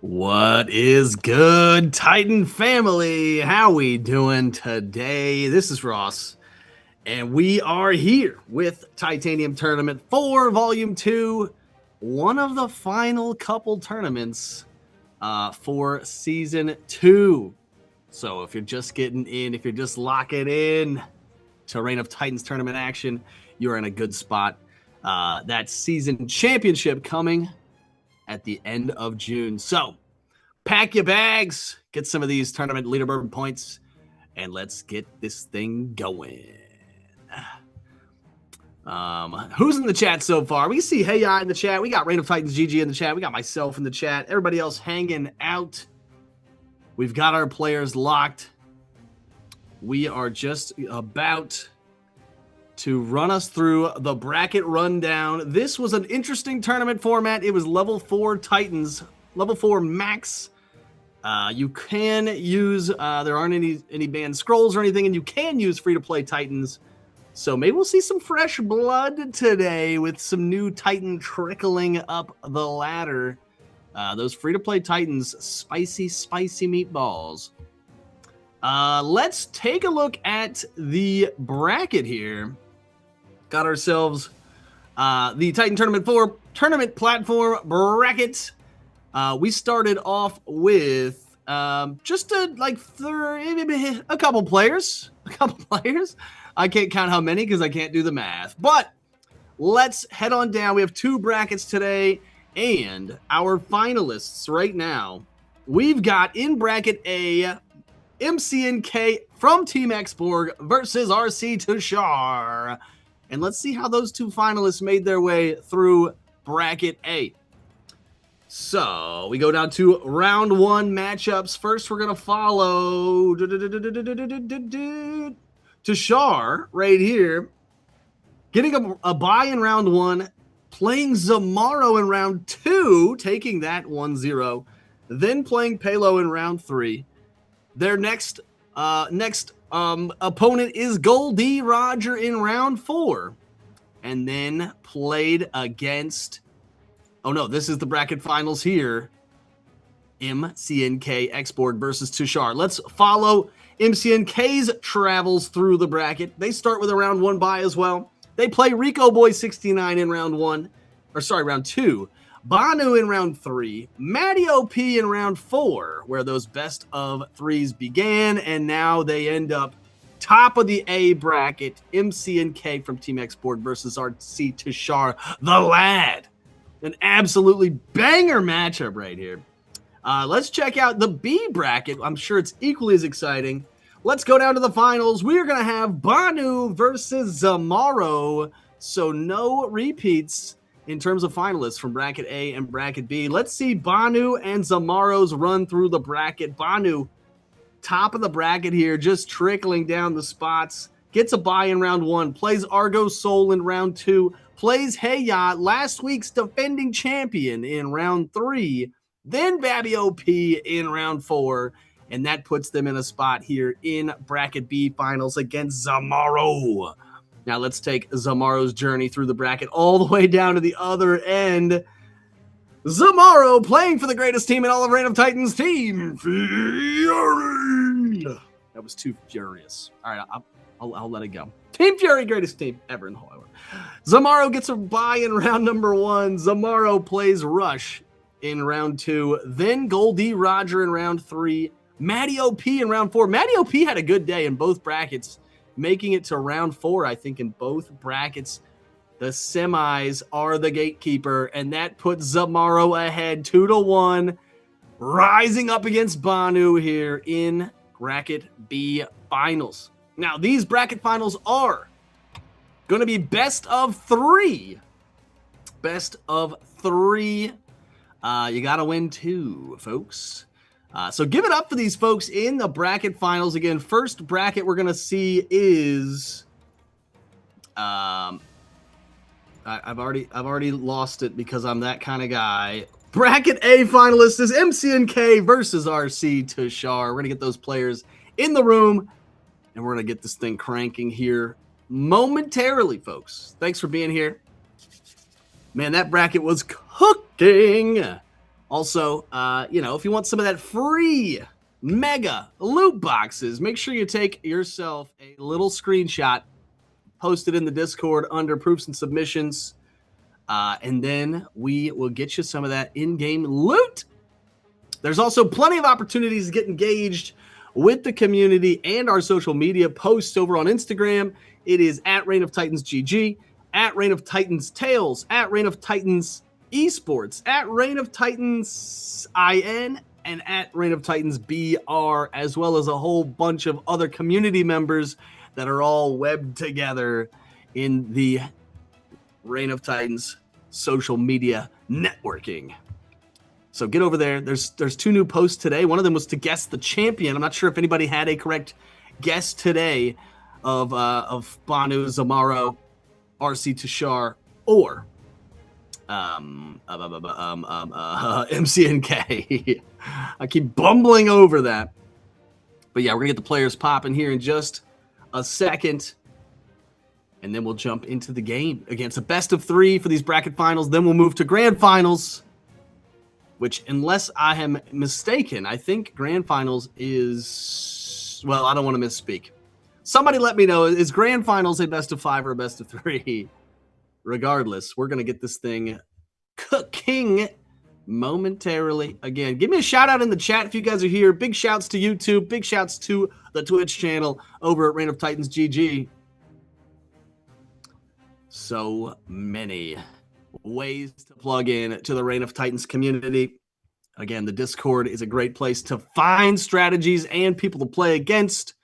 What is good, Titan family? How we doing today? This is Ross, and we are here with Titanium Tournament 4 Volume 2, one of the final couple tournaments for Season 2. So if you're just getting in, if you're just locking in to Reign of Titans tournament action, you're in a good spot. That season championship coming at the end of June. So pack your bags, get some of these tournament leaderboard points, and let's get this thing going. Who's in the chat so far? We see Hey Ya in the chat. We got Reign of Titans GG in the chat. We got myself in the chat. Everybody else hanging out. We've got our players locked. We are just about to run us through the bracket rundown. This was an interesting tournament format. It was level 4 Titans, level 4 max. You can use, there aren't any banned scrolls or anything, and you can use free-to-play Titans. So maybe we'll see some fresh blood today with some new Titan trickling up the ladder. Those free-to-play Titans, spicy meatballs. Let's take a look at the bracket here. Got ourselves the Titan Tournament 4 tournament platform bracket. We started off with just a couple players. I can't count how many because I can't do the math. But let's head on down. We have 2 brackets today, and our finalists right now. We've got in bracket A, MCNK from Team Xborg versus RC Tushar. And let's see how those 2 finalists made their way through bracket A. So we go down to round 1 matchups. First, we're going to follow Tushar right here, getting a bye in round 1, playing Zamaro in round 2, taking that 1-0, then playing Palo in round 3. Their next opponent is Goldie Roger in round 4, and then played against, oh no, this is the bracket finals here, MCNK Xborg versus Tushar. Let's follow MCNK's travels through the bracket. They start with a round 1 bye as well. They play Rico Boy 69 in round 2. Banu in round 3, Matty OP in round 4, where those best of 3s began, and now they end up top of the A bracket, MCNK from Team Xborg versus RC Tushar, the lad. An absolutely banger matchup right here. Let's check out the B bracket. I'm sure it's equally as exciting. Let's go down to the finals. We are going to have Banu versus Zamaro, so no repeats in terms of finalists from bracket A and bracket B. Let's see Banu and Zamaro's run through the bracket. Banu, top of the bracket here, just trickling down the spots. Gets a bye in round 1, plays Argo Soul in round 2, plays Hey Ya, last week's defending champion, in round 3, then Babby OP in round 4, and that puts them in a spot here in bracket B finals against Zamaro. Now let's take Zamaro's journey through the bracket all the way down to the other end. Zamaro playing for the greatest team in all of Reign of Titans, Team Fury. That was too furious. All right, I'll let it go. Team Fury, greatest team ever in the whole world. Zamaro gets a bye in round number 1. Zamaro plays Rush in round 2. Then Goldie Roger in round 3. Matty OP in round 4. Matty OP had a good day in both brackets, making it to round 4, I think, in both brackets. The semis are the gatekeeper, and that puts Zamaro ahead 2-1, rising up against Banu here in bracket B finals. Now, these bracket finals are going to be best of 3. Best of 3. You got to win 2, folks. So give it up for these folks in the bracket finals. Again, first bracket we're going to see is I've already lost it because I'm that kind of guy. Bracket A finalist is MCNK versus RC Tushar. We're going to get those players in the room, and we're going to get this thing cranking here momentarily, folks. Thanks for being here. Man, that bracket was cooking. Also, if you want some of that free mega loot boxes, make sure you take yourself a little screenshot, post it in the Discord under proofs and submissions, and then we will get you some of that in-game loot. There's also plenty of opportunities to get engaged with the community and our social media posts over on Instagram. It is at Reign of Titans GG, at Reign of Titans Tales, at Reign of Titans Esports, at Reign of Titans IN, and at Reign of Titans BR, as well as a whole bunch of other community members that are all webbed together in the Reign of Titans social media networking. So get over there. There's 2 new posts today. One of them was to guess the champion. I'm not sure if anybody had a correct guess today of Banu, Zamaro, RC Tushar, or MCNK. I keep bumbling over that. But yeah, we're going to get the players popping here in just a second. And then we'll jump into the game against a best of 3 for these bracket finals. Then we'll move to grand finals, which, unless I am mistaken, I think grand finals is, well, I don't want to misspeak. Somebody let me know, is grand finals a best of 5 or a best of 3? Regardless, we're going to get this thing cooking momentarily. Again, give me a shout out in the chat if you guys are here. Big shouts to YouTube. Big shouts to the Twitch channel over at Reign of Titans GG. So many ways to plug in to the Reign of Titans community. Again, the Discord is a great place to find strategies and people to play against.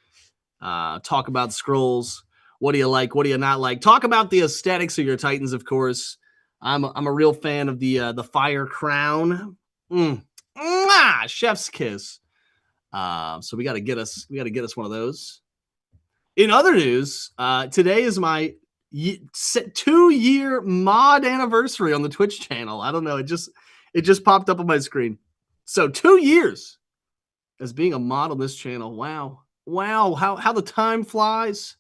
Talk about scrolls. What do you like? What do you not like? Talk about the aesthetics of your Titans, of course. I'm a real fan of the Fire Crown. Chef's kiss. So we got to get us one of those. In other news, today is my 2-year mod anniversary on the Twitch channel. I don't know. It just popped up on my screen. So 2 years as being a mod on this channel. Wow. How the time flies.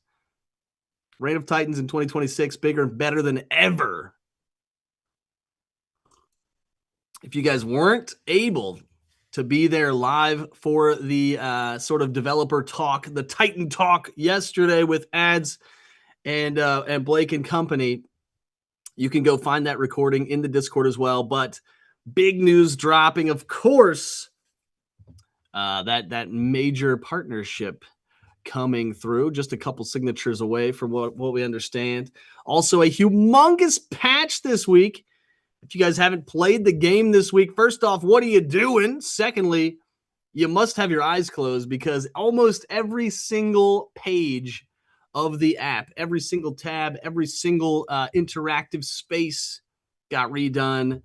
Reign of Titans in 2026, bigger and better than ever. If you guys weren't able to be there live for the sort of developer talk, the Titan talk yesterday with ads and Blake and company, you can go find that recording in the Discord as well. But big news dropping, of course, that major partnership coming through, just a couple signatures away from what we understand. Also, a humongous patch this week. If you guys haven't played the game this week, first off, what are you doing? Secondly, you must have your eyes closed, because almost every single page of the app, every single tab, every single interactive space got redone.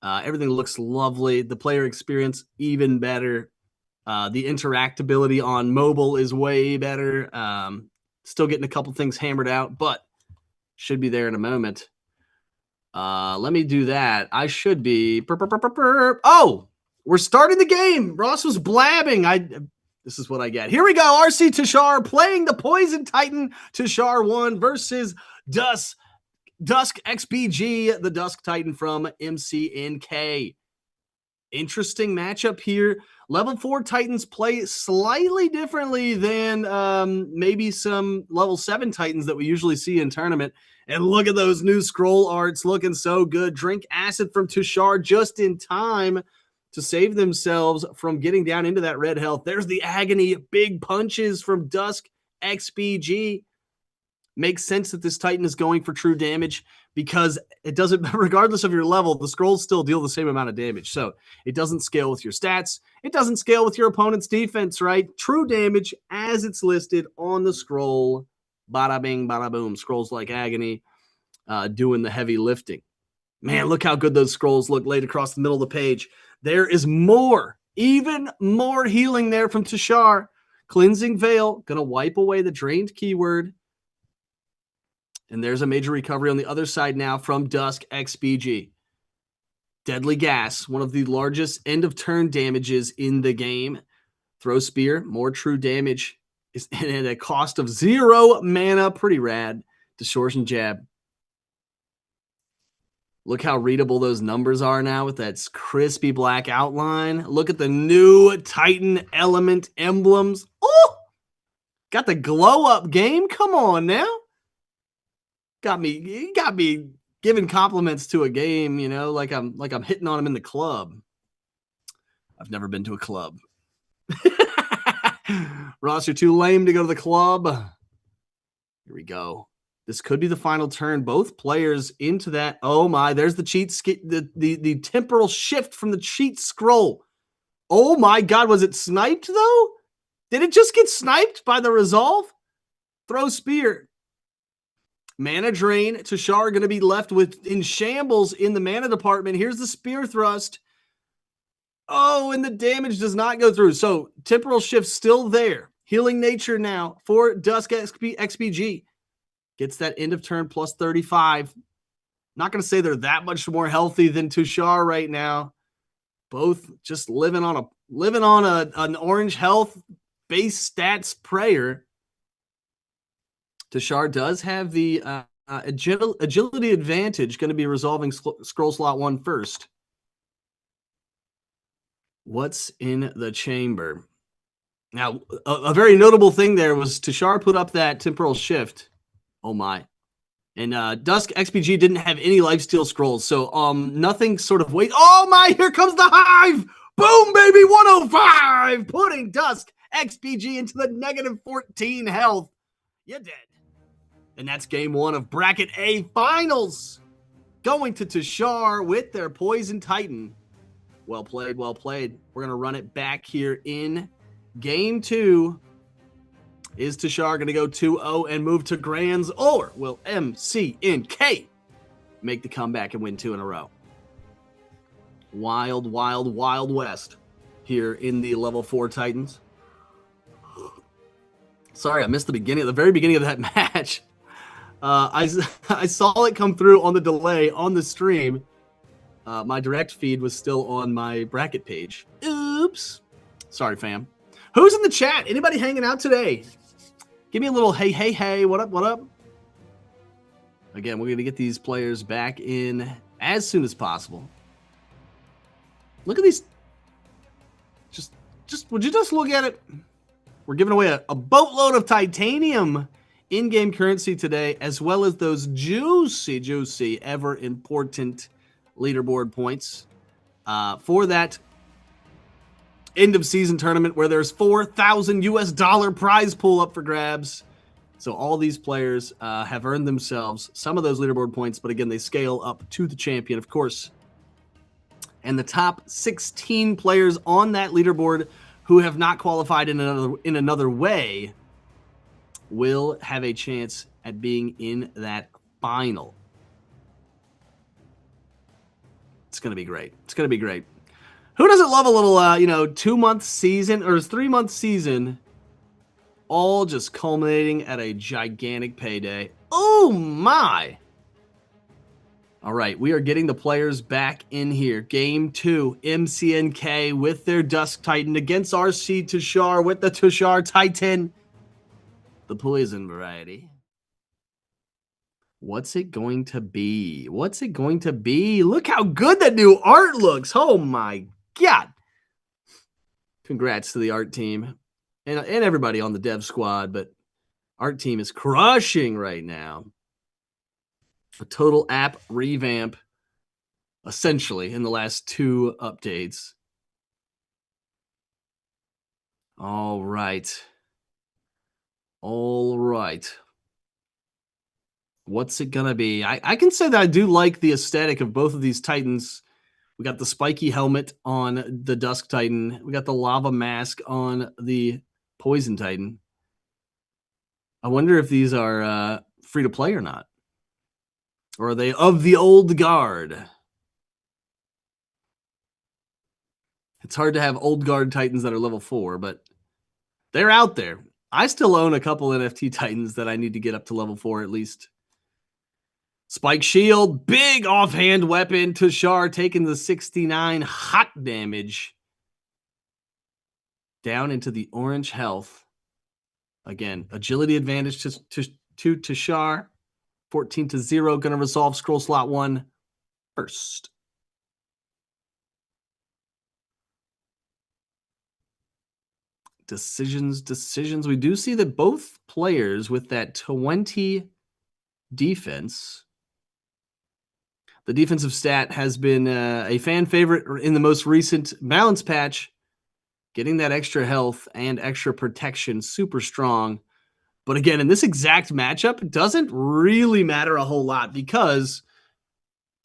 Everything looks lovely. The player experience even better. The interactability on mobile is way better. Still getting a couple things hammered out, but should be there in a moment. Let me do that. I should be. Oh, we're starting the game. Ross was blabbing. This is what I get. Here we go. RC Tushar playing the Poison Titan. Tushar 1 versus Dusk XBG, the Dusk Titan from MCNK. Interesting matchup here. Level 4 Titans play slightly differently than maybe some level 7 Titans that we usually see in tournament. And look at those new scroll arts looking so good. Drink acid from Tushar just in time to save themselves from getting down into that red health. There's the agony. Big punches from Dusk XBG. Makes sense that this Titan is going for true damage, because it doesn't, regardless of your level, the scrolls still deal the same amount of damage. So it doesn't scale with your stats. It doesn't scale with your opponent's defense, right? True damage as it's listed on the scroll. Bada bing, bada boom. Scrolls like agony doing the heavy lifting. Man, look how good those scrolls look laid across the middle of the page. There is more, even more healing there from Tushar. Cleansing Veil, going to wipe away the drained keyword. And there's a major recovery on the other side now from Dusk XBG. Deadly Gas, one of the largest end-of-turn damages in the game. Throw Spear, more true damage, is at a cost of 0 mana. Pretty rad. Distortion Jab. Look how readable those numbers are now with that crispy black outline. Look at the new Titan element emblems. Oh, got the glow up game. Come on now. Got me giving compliments to a game, you know, like I'm hitting on them in the club. I've never been to a club. Ross, you're too lame to go to the club. Here we go. This could be the final turn. Both players into that. Oh my, there's the cheat the temporal shift from the cheat scroll. Oh my God, was it sniped though? Did it just get sniped by the resolve? Throw spear. Mana drain. Tashar going to be left with in shambles in the mana department. Here's the spear thrust. Oh, and the damage does not go through. So temporal shift still there. Healing nature now for Dusk XPG. Gets that end of turn plus 35. Not going to say they're that much more healthy than Tushar right now. Both just living on an orange health base stats prayer. Tushar does have the agility advantage, going to be resolving scroll slot 1 first. What's in the chamber? Now, a very notable thing there was Tushar put up that temporal shift. Oh my. And Dusk XPG didn't have any lifesteal scrolls, so nothing sort of wait. Oh my, here comes the hive! Boom, baby, 105! Putting Dusk XPG into the negative 14 health. You're dead. And that's game 1 of Bracket A Finals. Going to Tushar with their Poison Titan. Well played, well played. We're going to run it back here in game 2. Is Tushar going to go 2-0 and move to Grands, or will MCNK make the comeback and win 2 in a row? Wild, wild, wild west here in the level 4 Titans. Sorry, I missed the very beginning of that match. I saw it come through on the delay on the stream. My direct feed was still on my bracket page. Oops. Sorry, fam. Who's in the chat? Anybody hanging out today? Give me a little hey, hey, hey. What up, what up? Again, we're going to get these players back in as soon as possible. Look at these. Would you just look at it? We're giving away a boatload of titanium in-game currency today, as well as those juicy, ever important leaderboard points for that end of season tournament where there's $4,000 prize pool up for grabs. So all these players have earned themselves some of those leaderboard points, but again, they scale up to the champion, of course. And the top 16 players on that leaderboard who have not qualified in another way will have a chance at being in that final. It's going to be great. It's going to be great. Who doesn't love a little, 2-month season or 3-month season, all just culminating at a gigantic payday? Oh my! All right, we are getting the players back in here. Game 2, MCNK with their Dusk Titan against RC Tushar with the Tushar Titan, the poison variety. What's it going to be? What's it going to be? Look how good that new art looks. Oh my God. Congrats to the art team and everybody on the dev squad, but art team is crushing right now. A total app revamp, essentially, in the last 2 updates. All right. All right. What's it going to be? I can say that I do like the aesthetic of both of these Titans. We got the spiky helmet on the Dusk Titan. We got the lava mask on the Poison Titan. I wonder if these are free to play or not. Or are they of the old guard? It's hard to have old guard Titans that are level 4, but they're out there. I still own a couple NFT Titans that I need to get up to level 4 at least. Spike Shield, big offhand weapon. Tushar taking the 69 hot damage. Down into the orange health. Again, agility advantage to Tushar. 14-0, going to resolve scroll slot 1. first. Decisions. We do see that both players with that 20 defense. The defensive stat has been a fan favorite in the most recent balance patch. Getting that extra health and extra protection, super strong. But again, in this exact matchup, it doesn't really matter a whole lot because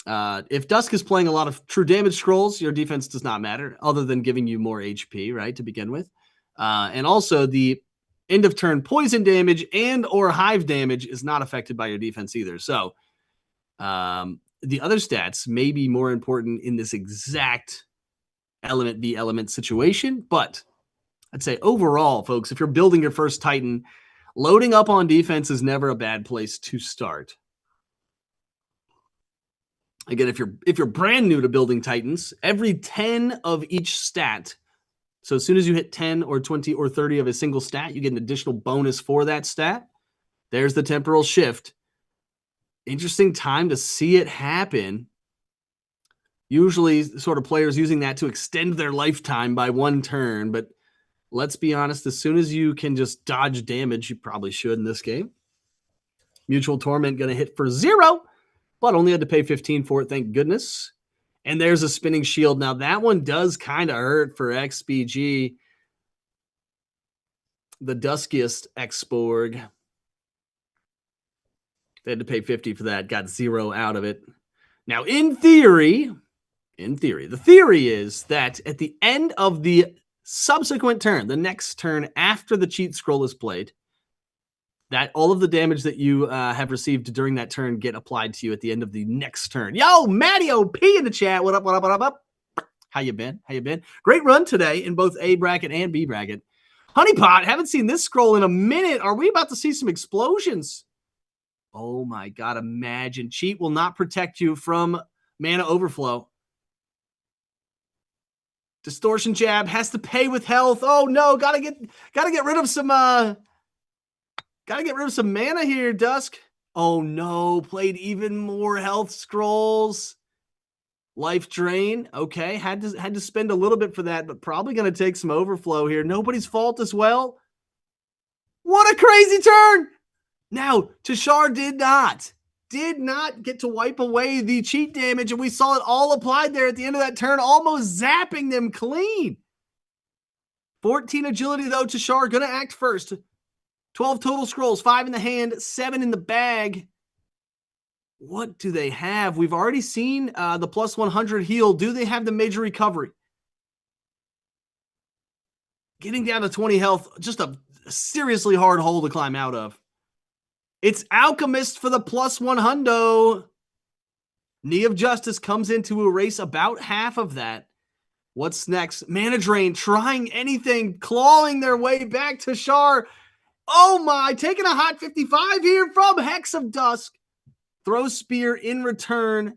if Dusk is playing a lot of true damage scrolls, your defense does not matter other than giving you more HP, right, to begin with. And also the end of turn poison damage and or hive damage is not affected by your defense either. So the other stats may be more important in this exact element v element situation, but I'd say overall, folks, if you're building your first Titan, loading up on defense is never a bad place to start. Again, if you're brand new to building Titans, every 10 of each stat, so as soon as you hit 10 or 20 or 30 of a single stat, you get an additional bonus for that stat. There's the temporal shift. Interesting time to see it happen. Usually sort of players using that to extend their lifetime by one turn, but let's be honest, as soon as you can just dodge damage, you probably should in this game. Mutual Torment going to hit for 0, but only had to pay 15 for it, thank goodness. And there's a spinning shield. Now that one does kind of hurt for XBG. The Duskiest Xborg. They had to pay 50 for that, got 0 out of it. Now in theory, the theory is that at the end of the subsequent turn, the next turn after the cheat scroll is played, that all of the damage that you have received during that turn get applied to you at the end of the next turn. Yo, Matty OP in the chat. What up, what up, what up, what up? How you been? How you been? Great run today in both A bracket and B bracket. Honeypot, haven't seen this scroll in a minute. Are we about to see some explosions? Oh my God, imagine. Cheat will not protect you from mana overflow. Distortion jab has to pay with health. Oh no, gotta get rid of some mana here, Dusk. Oh no, played even more health scrolls. Life drain. Okay, had to spend a little bit for that, but probably gonna take some overflow here. Nobody's fault as well. What a crazy turn! Now, Tashar did not get to wipe away the cheat damage, and we saw it all applied there at the end of that turn, almost zapping them clean. 14 agility, though. Tashar going to act first. 12 total scrolls, 5 in the hand, 7 in the bag. What do they have? We've already seen the plus 100 heal. Do they have the major recovery? Getting down to 20 health, just a seriously hard hole to climb out of. It's Alchemist for the plus 100. Knee of Justice comes in to erase about half of that. What's next? Mana Drain, trying anything, clawing their way back to Shar. Oh my, taking a hot 55 here from Hex of Dusk. Throw Spear in return,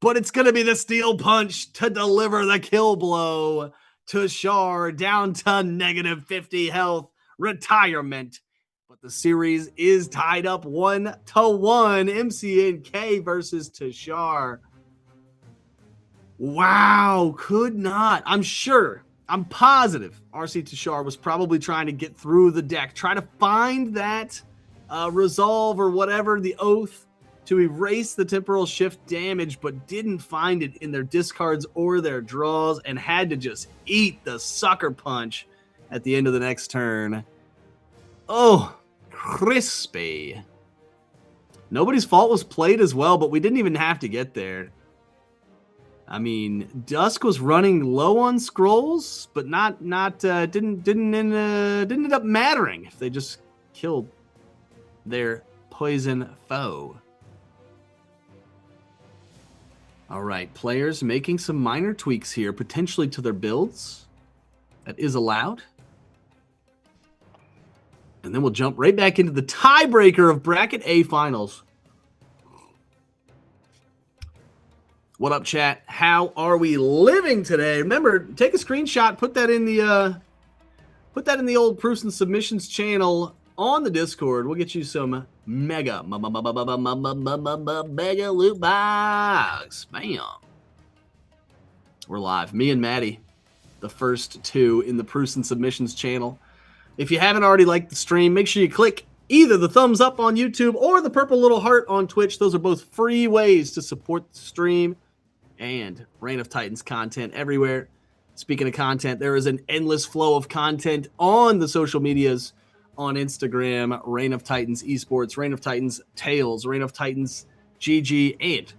but it's going to be the Steel Punch to deliver the kill blow to Shar, down to negative 50 health, retirement. But the series is tied up 1-1. MCNK versus Tashar. Wow, could not. I'm positive RC Tashar was probably trying to get through the deck, try to find that resolve or whatever, the oath, to erase the temporal shift damage, but didn't find it in their discards or their draws and had to just eat the sucker punch at the end of the next turn. Oh, crispy. Nobody's fault was played as well, but we didn't even have to get there. I mean, Dusk was running low on scrolls, but didn't end up mattering if they just killed their poison foe. All right, players making some minor tweaks here, potentially to their builds. That is allowed. And then we'll jump right back into the tiebreaker of Bracket A finals. What up, chat? How are we living today? Remember, take a screenshot, put that in the old proofs and submissions channel on the Discord. We'll get you some Mega loot box. Bam. We're live. Me and Maddie, the first two in the Proofs and Submissions channel. If you haven't already liked the stream, make sure you click either the thumbs up on YouTube or the purple little heart on Twitch. Those are both free ways to support the stream and Reign of Titans content everywhere. Speaking of content, there is an endless flow of content on the social medias, on Instagram, Reign of Titans Esports, Reign of Titans Tales, Reign of Titans GG, and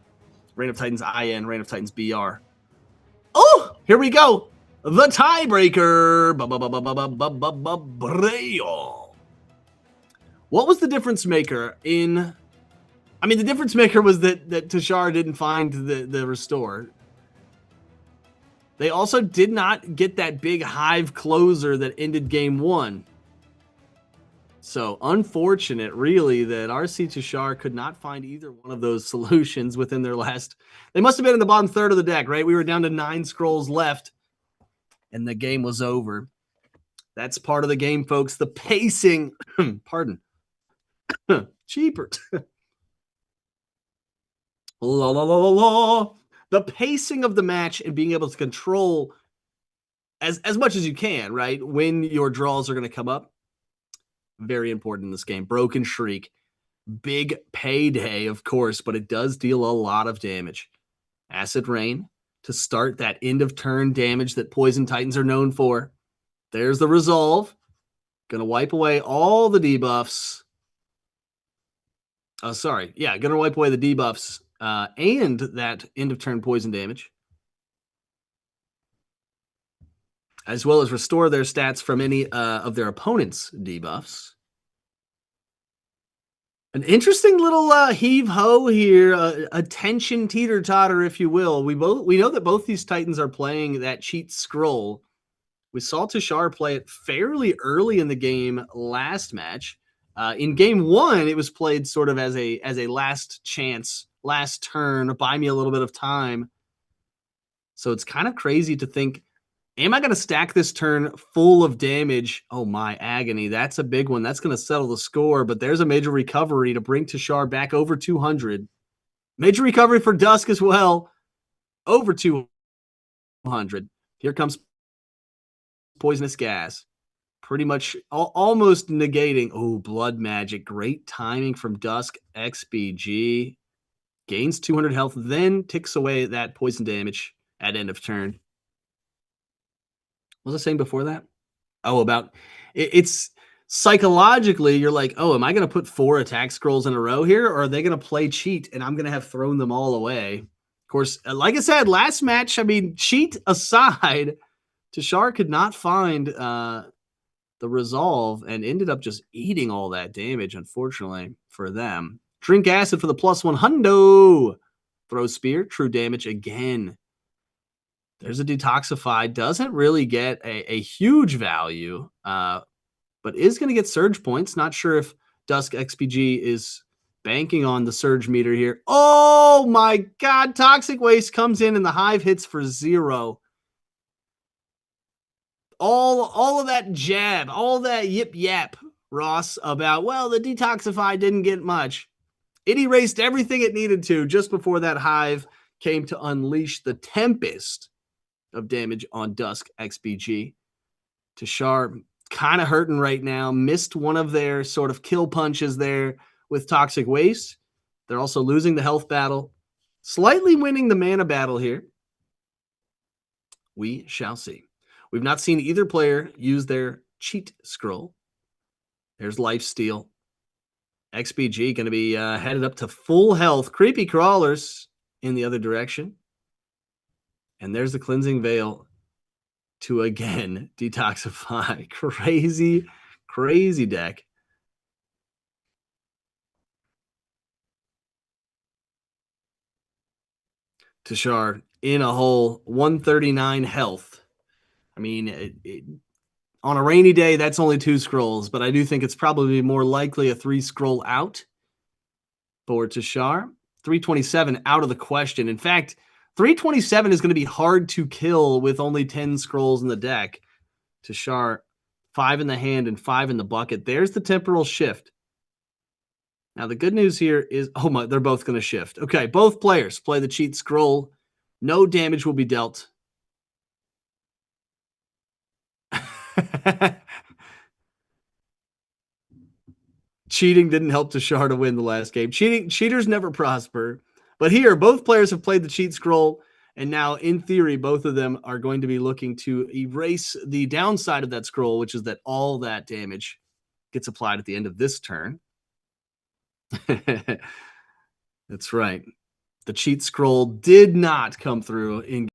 Reign of Titans IN, Reign of Titans BR. Oh, here we go. The tiebreaker. What was the difference maker in... I mean, the difference maker was that Tashar didn't find the restore. They also did not get that big hive closer that ended game one. So unfortunate, really, that RC Tashar could not find either one of those solutions within their last... They must have been in the bottom third of the deck, right? We were down to 9 scrolls left, and the game was over. That's part of the game, folks. The pacing... Pardon. Cheaper. La, la, la, la, la. The pacing of the match and being able to control as much as you can, right? When your draws are going to come up. Very important in this game. Broken Shriek. Big payday, of course, but it does deal a lot of damage. Acid Rain to start that end of turn damage that Poison Titans are known for. There's the resolve. Going to wipe away all the debuffs. Oh, sorry. Yeah, going to wipe away the debuffs. And that end of turn poison damage, as well as restore their stats from any of their opponent's debuffs. An interesting little heave-ho here, attention teeter-totter, if you will. We know that both these Titans are playing that cheat scroll. We saw Tashar play it fairly early in the game last match. In game one, it was played sort of as a last chance, last turn, buy me a little bit of time. So it's kind of crazy to think, am I going to stack this turn full of damage? Oh, my agony. That's a big one. That's going to settle the score, but there's a major recovery to bring Tashar back over 200. Major recovery for Dusk as well. Over 200. Here comes Poisonous Gas. Pretty much almost negating. Oh, Blood Magic. Great timing from Dusk. XBG. Gains 200 health, then ticks away that poison damage at end of turn. What was I saying before that? Oh, about... It's psychologically, you're like, oh, am I going to put 4 attack scrolls in a row here? Or are they going to play cheat and I'm going to have thrown them all away? Of course, like I said, last match, I mean, cheat aside, Tashar could not find... the resolve and ended up just eating all that damage, unfortunately, for them. Drink Acid for the +1 hundo. Throw Spear, true damage again. There's a Detoxify. Doesn't really get a huge value, but is going to get Surge points. Not sure if Dusk XPG is banking on the Surge meter here. Oh my God. Toxic Waste comes in and the Hive hits for 0. All of that jab, all that yip yap, Ross, about, well, the Detoxify didn't get much. It erased everything it needed to just before that Hive came to unleash the tempest of damage on Dusk XBG. Tashar kind of hurting right now. Missed one of their sort of kill punches there with Toxic Waste. They're also losing the health battle. Slightly winning the mana battle here. We shall see. We've not seen either player use their cheat scroll. There's Lifesteal. XBG going to be headed up to full health. Creepy Crawlers in the other direction. And there's the Cleansing Veil to again detoxify. Crazy, crazy deck. Tashar in a hole, 139 health. I mean, on a rainy day, that's only 2 scrolls, but I do think it's probably more likely a 3 scroll out for Tashar. 327 out of the question. In fact, 327 is going to be hard to kill with only 10 scrolls in the deck. Tashar, 5 in the hand and 5 in the bucket. There's the temporal shift. Now, the good news here is, oh my, they're both going to shift. Okay, both players play the cheat scroll. No damage will be dealt. Cheating didn't help Tashar to win the last game. Cheaters never prosper. But here, both players have played the cheat scroll, and now, in theory, both of them are going to be looking to erase the downside of that scroll, which is that all that damage gets applied at the end of this turn. That's right. The cheat scroll did not come through in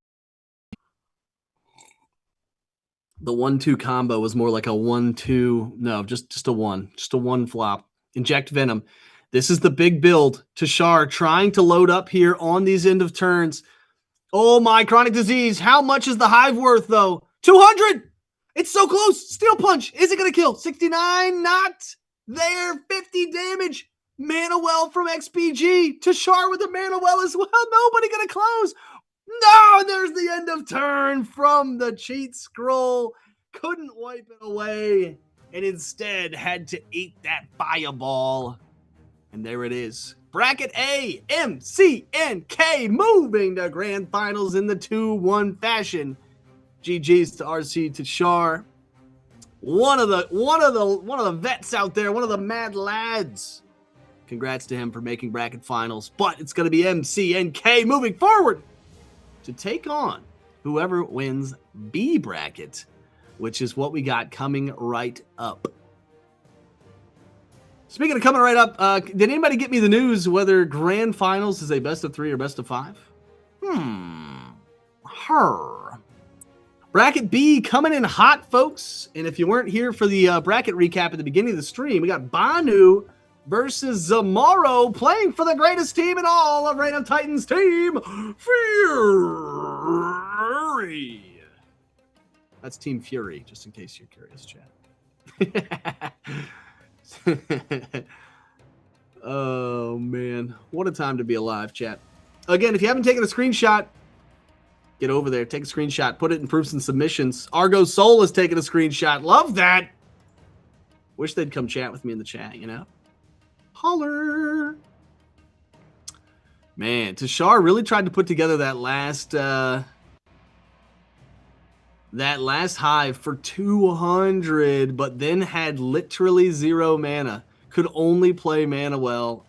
the 1-2 combo was more like a 1-2. No, just a one flop. Inject Venom. This is the big build. Tashar trying to load up here on these end of turns. Oh my, Chronic Disease. How much is the Hive worth though? 200. It's so close. Steel Punch. Is it going to kill? 69. Not there. 50 damage. Mana Well from XPG. Tashar with the Mana Well as well. Nobody going to close. No, there's the end of turn from the cheat scroll. Couldn't wipe it away and instead had to eat that fireball. And there it is. Bracket A, MCNK moving to grand finals in the 2-1 fashion. GG's to RC Tashar. One of the vets out there, one of the mad lads. Congrats to him for making bracket finals. But it's going to be MCNK moving forward to take on whoever wins B bracket, which is what we got coming right up. Speaking of coming right up, did anybody get me the news whether grand finals is a best of 3 or best of 5? Bracket B coming in hot, folks. And if you weren't here for the bracket recap at the beginning of the stream, we got Banu versus Zamaro playing for the greatest team in all of Reign of Titans, Team Fury. That's Team Fury, just in case you're curious, chat. Oh, man. What a time to be alive, chat. Again, if you haven't taken a screenshot, get over there. Take a screenshot. Put it in proofs and submissions. Argo Soul has taken a screenshot. Love that. Wish they'd come chat with me in the chat, you know? Holler. Man, Tashar really tried to put together that last Hive for 200, but then had literally 0 mana. Could only play Mana Well.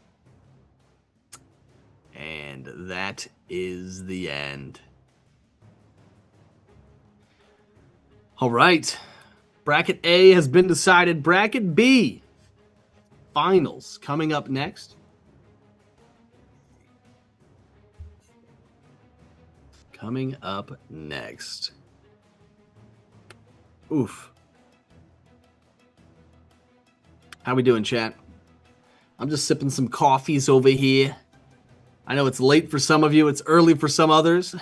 And that is the end. All right. Bracket A has been decided. Bracket B. Finals coming up next. Coming up next. Oof. How we doing, chat? I'm just sipping some coffees over here. I know it's late for some of you. It's early for some others.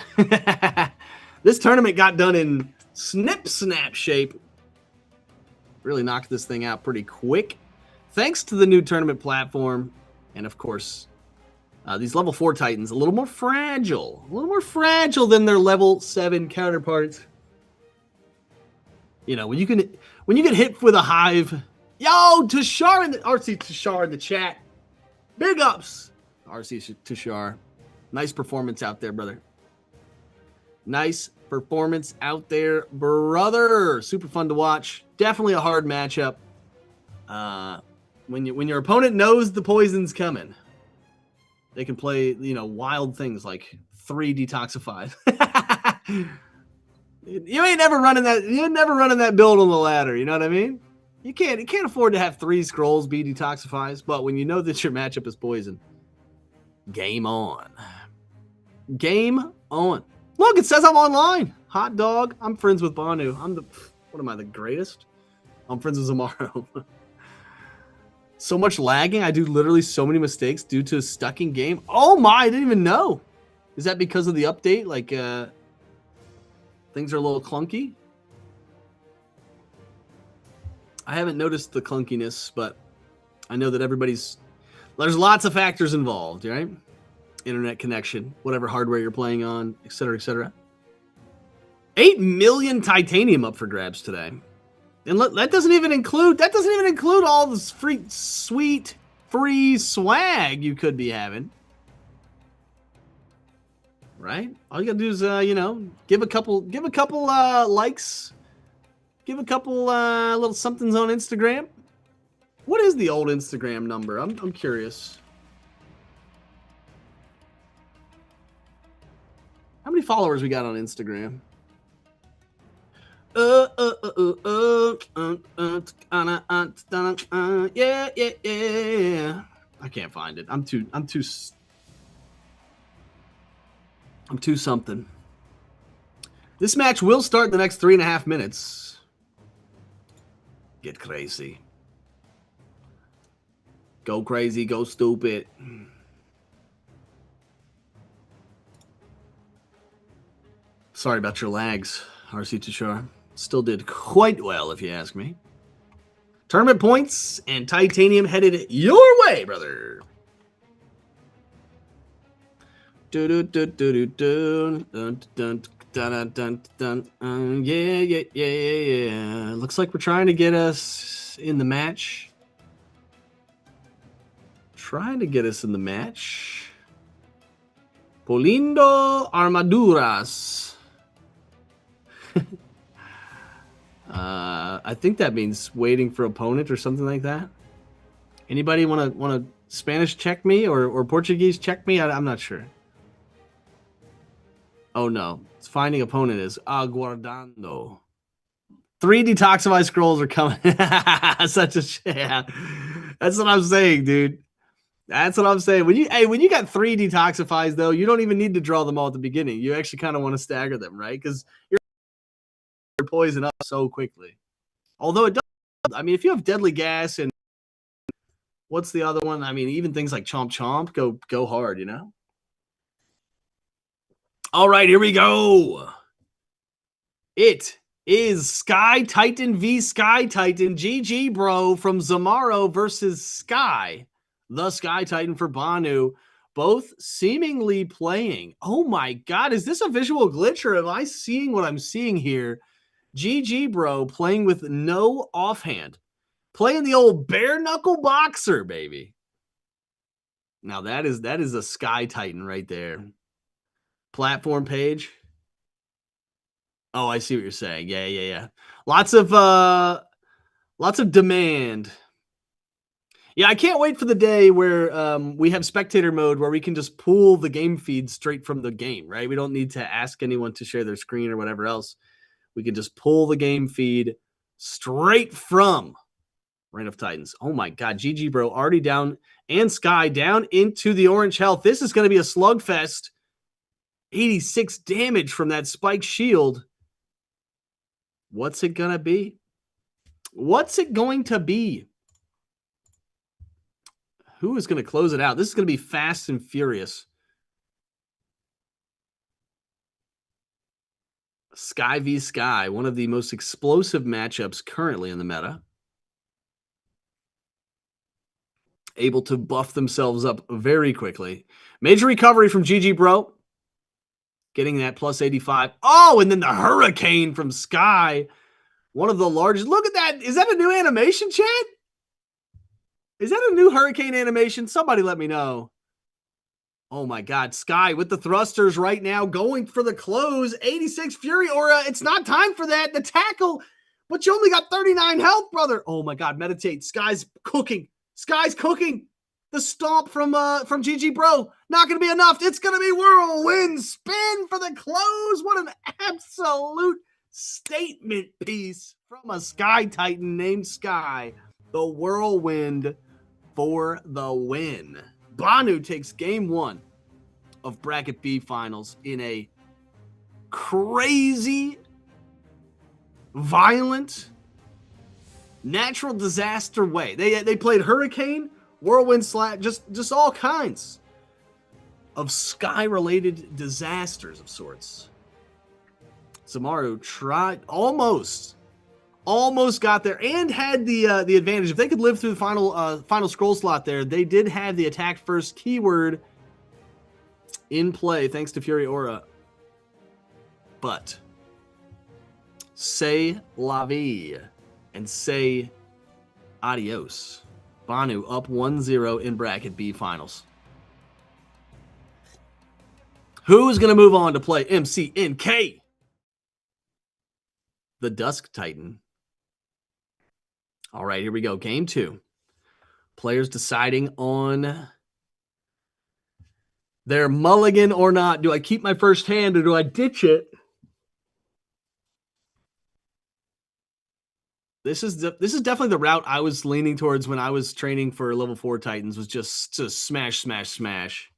This tournament got done in snap shape. Really knocked this thing out pretty quick. Thanks to the new tournament platform. And, of course, these level 4 Titans, a little more fragile. A little more fragile than their level 7 counterparts. You know, when you get hit with a Hive... Yo, Tashar in the RC Tashar in the chat. Big ups. RC Tashar. Nice performance out there, brother. Nice performance out there, brother. Super fun to watch. Definitely a hard matchup. When your opponent knows the poison's coming, they can play, you know, wild things like 3 detoxified. You ain't never running that. You ain't never running that build on the ladder. You know what I mean? You can't afford to have 3 scrolls be detoxifies, but when you know that your matchup is poison, game on. Game on. Look, it says I'm online. Hot dog. I'm friends with Banu. What am I, the greatest? I'm friends with Zamaro. So much lagging. I do literally so many mistakes due to a stucking game. Oh my, I didn't even know. Is that because of the update? Like, things are a little clunky? I haven't noticed the clunkiness, but I know that there's lots of factors involved, right? Internet connection, whatever hardware you're playing on, et cetera, et cetera. 8 million titanium up for grabs today. And that doesn't even include all this free sweet free swag you could be having. Right? All you gotta do is, you know, give a couple likes, give a couple little somethings on Instagram. What is the old Instagram number? I'm curious. How many followers we got on Instagram? Yeah. I can't find it. I'm too something. This match will start in the next 3.5 minutes. Get crazy. Go crazy, go stupid. Sorry about your lags, RC Tushar. Still did quite well, if you ask me. Tournament points and titanium headed your way, brother. Yeah. Looks like we're trying to get us in the match. Polindo Armaduras. I think that means waiting for opponent or something like that. Anybody want to Spanish check me or Portuguese check me? I'm not sure. Oh no, it's finding opponent is aguardando. 3 detoxify scrolls are coming. Such a yeah. That's what I'm saying, dude. That's what I'm saying. When you got 3 detoxifies though, you don't even need to draw them all at the beginning. You actually kind of want to stagger them, right? Because you're poison up so quickly. Although it does, I mean, if you have deadly gas and what's the other one? I mean, even things like Chomp Chomp go hard, you know? All right, here we go. It is Sky Titan v Sky Titan. GG, bro, from Zamaro versus Sky. The Sky Titan for Banu. Both seemingly playing. Oh my God, is this a visual glitch or am I seeing what I'm seeing here? GG, bro, playing with no offhand. Playing the old bare knuckle boxer, baby. Now that is a Sky Titan right there. Platform page. Oh, I see what you're saying. Yeah. Lots of demand. Yeah, I can't wait for the day where we have spectator mode where we can just pull the game feed straight from the game, right? We don't need to ask anyone to share their screen or whatever else. We can just pull the game feed straight from Reign of Titans. Oh my God, GG, bro, already down, and Sky down into the orange health. This is going to be a slugfest. 86 damage from that spike shield. What's it going to be? What's it going to be? Who is going to close it out? This is going to be fast and furious. Sky v Sky, one of the most explosive matchups currently in the meta. Able to buff themselves up very quickly. Major recovery from GG, bro. Getting that plus 85. Oh, and then the hurricane from Sky. One of the largest. Look at that. Is that a new animation, chat? Is that a new hurricane animation? Somebody let me know. Oh my God. Sky with the thrusters right now going for the close. 86 Fury Aura. It's not time for that. The tackle. But you only got 39 health, brother. Oh my God. Meditate. Sky's cooking. Sky's cooking. The stomp from GG, bro. Not going to be enough. It's going to be whirlwind spin for the close. What an absolute statement piece from a Sky Titan named Sky. The whirlwind for the win. Banu takes game 1 of Bracket B finals in a crazy, violent, natural disaster way. They played hurricane, whirlwind slap, just all kinds of Sky-related disasters of sorts. Samaru tried, almost got there and had the advantage. If they could live through the final scroll slot there, they did have the attack first keyword in play thanks to Fury Aura. But say la vie and say adios. Banu up 1-0 in bracket B finals. Who's going to move on to play MCNK? The Dusk Titan. All right, here we go. Game 2. Players deciding on their mulligan or not. Do I keep my first hand or do I ditch it? This is definitely the route I was leaning towards when I was training for level 4 Titans, was just to smash, smash, smash.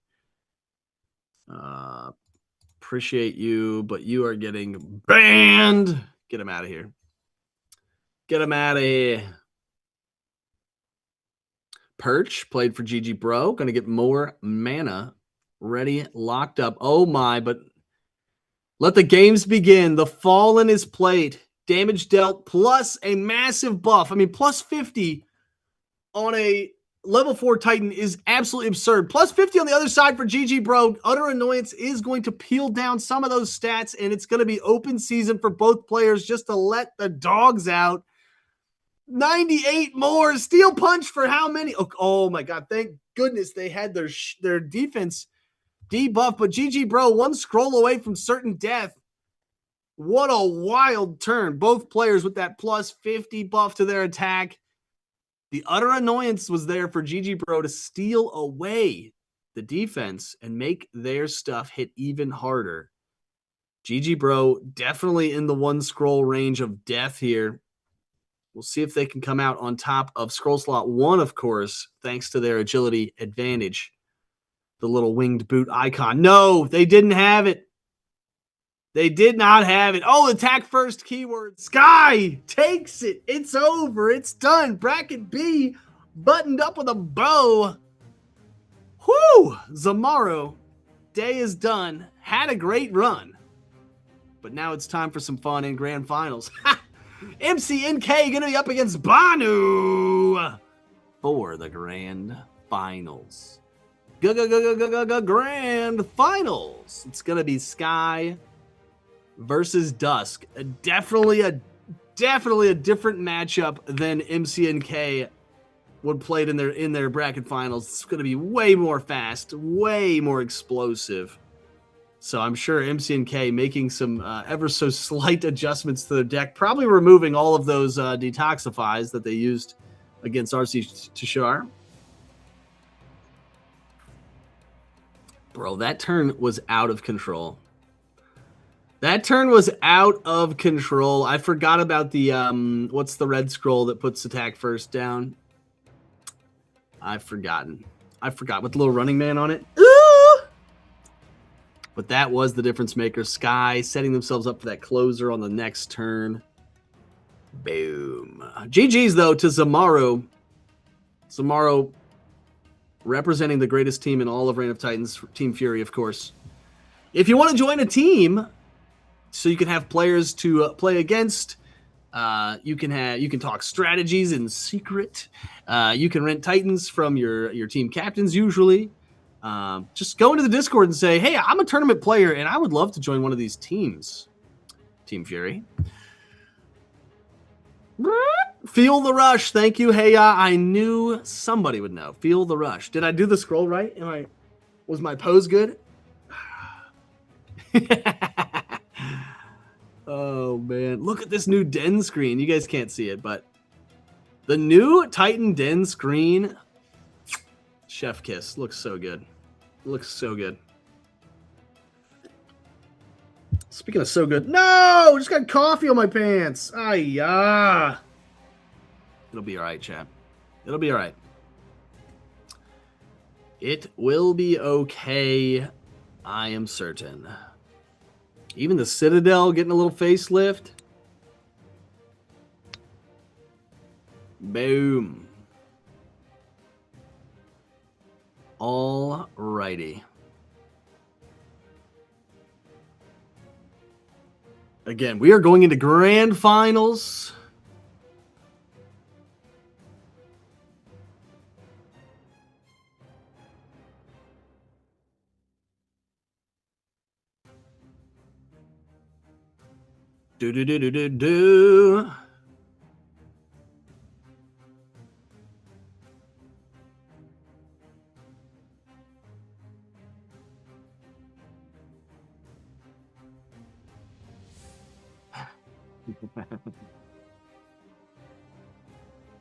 Appreciate you, but you are getting banned. Get him out of here. Get him out of here. Perch played for GG Bro. Going to get more mana. Ready, locked up. Oh my, but let the games begin. The Fallen is played. Damage dealt plus a massive buff. I mean, plus 50 on a level 4 Titan is absolutely absurd. Plus 50 on the other side for GG Bro. Utter Annoyance is going to peel down some of those stats, and it's going to be open season for both players just to let the dogs out. 98 more. Steel Punch for how many? Oh my God. Thank goodness they had their defense debuff, but GG Bro, one scroll away from certain death. What a wild turn. Both players with that plus 50 buff to their attack. The Utter Annoyance was there for GG Bro to steal away the defense and make their stuff hit even harder. GG Bro definitely in the one scroll range of death here. We'll see if they can come out on top of scroll slot 1, of course, thanks to their agility advantage. The little winged boot icon. No, they didn't have it. They did not have it. Oh, attack first keyword. Sky takes it. It's over. It's done. Bracket B buttoned up with a bow. Whew. Zamaro, day is done. Had a great run. But now it's time for some fun in grand finals. MCNK going to be up against Banu for the grand finals. Grand finals. It's going to be Sky versus Dusk. Definitely a different matchup than MCNK would played in their bracket finals. It's going to be way more fast, way more explosive. So I'm sure MCNK making some ever so slight adjustments to their deck, probably removing all of those detoxifies that they used against RC Tashar. Bro, that turn was out of control. That turn was out of control. I forgot about the, what's the red scroll that puts attack first down? I forgot with the little running man on it. Ooh! But that was the difference maker. Sky setting themselves up for that closer on the next turn. Boom. GG's, though, to Zamaro. Zamaro representing the greatest team in all of Reign of Titans, Team Fury, of course. If you want to join a team so you can have players to play against, you can talk strategies in secret. You can rent Titans from your team captains usually. Just go into the Discord and say, hey, I'm a tournament player and I would love to join one of these teams. Team Fury. Feel the rush. Thank you, Heya. I knew somebody would know. Feel the rush. Did I do the scroll right? Was my pose good? Oh, man. Look at this new Den screen. You guys can't see it, but the new Titan Den screen, chef kiss. Looks so good. Looks so good. Speaking of so good. No! Just got coffee on my pants. Ay-ya. It'll be all right, chat. It'll be all right. It will be okay. I am certain. Even the Citadel getting a little facelift. Boom. All righty. Again, we are going into grand finals. Do.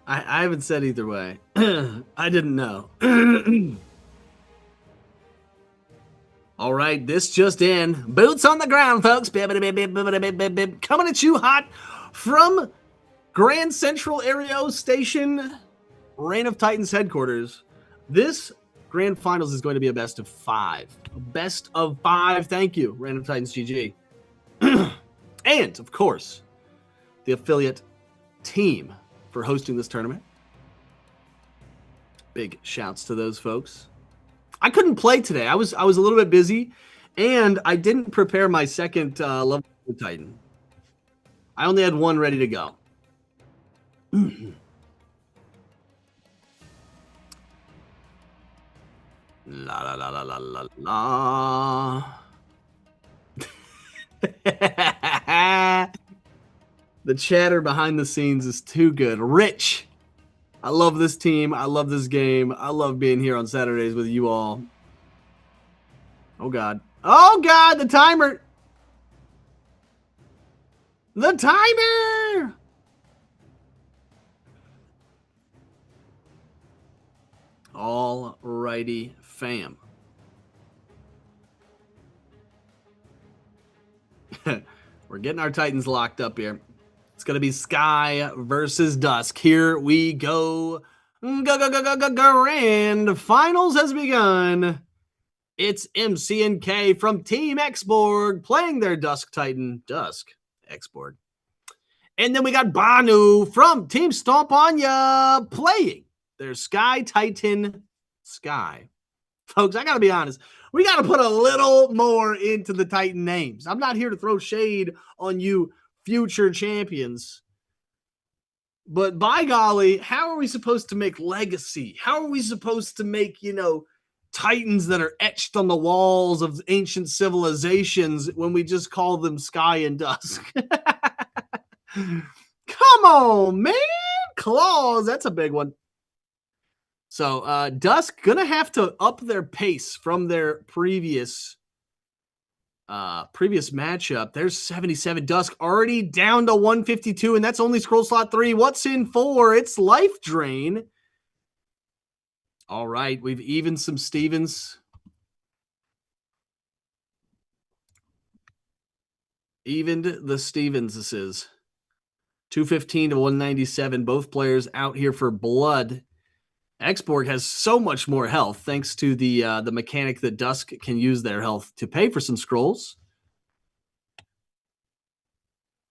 I haven't said either way. I didn't know. All right, this just in. Boots on the ground, folks. Coming at you hot from Grand Central Aereo Station, Reign of Titans headquarters. This Grand Finals is going to be a best of 5. Best of 5. Thank you, Reign of Titans GG. And, of course, the affiliate team for hosting this tournament. Big shouts to those folks. I couldn't play today. I was a little bit busy, and I didn't prepare my second level Titan. I only had one ready to go. La la la la la la la. The chatter behind the scenes is too good. Rich, I love this team. I love this game. I love being here on Saturdays with you all. Oh, God. Oh, God, the timer. The timer. All righty, fam. We're getting our Titans locked up here. It's going to be Sky versus Dusk. Here we go. Grand Finals has begun. It's MCNK from Team Xborg playing their Dusk Titan. Dusk Xborg. And then we got Banu from Team Stomp On Ya playing their Sky Titan Sky. Folks, I got to be honest. We got to put a little more into the Titan names. I'm not here to throw shade on you future champions. But by golly, how are we supposed to make legacy? How are we supposed to make, Titans that are etched on the walls of ancient civilizations when we just call them Sky and Dusk? Come on, man. Claws, that's a big one. So Dusk gonna have to up their pace from their previous matchup. There's 77. Dusk already down to 152, and that's only scroll slot 3. What's in 4? It's Life Drain. All right, we've evened some Stevens. Evened the Stevenses. 215 to 197. Both players out here for blood. Xborg has so much more health thanks to the mechanic that Dusk can use their health to pay for some scrolls.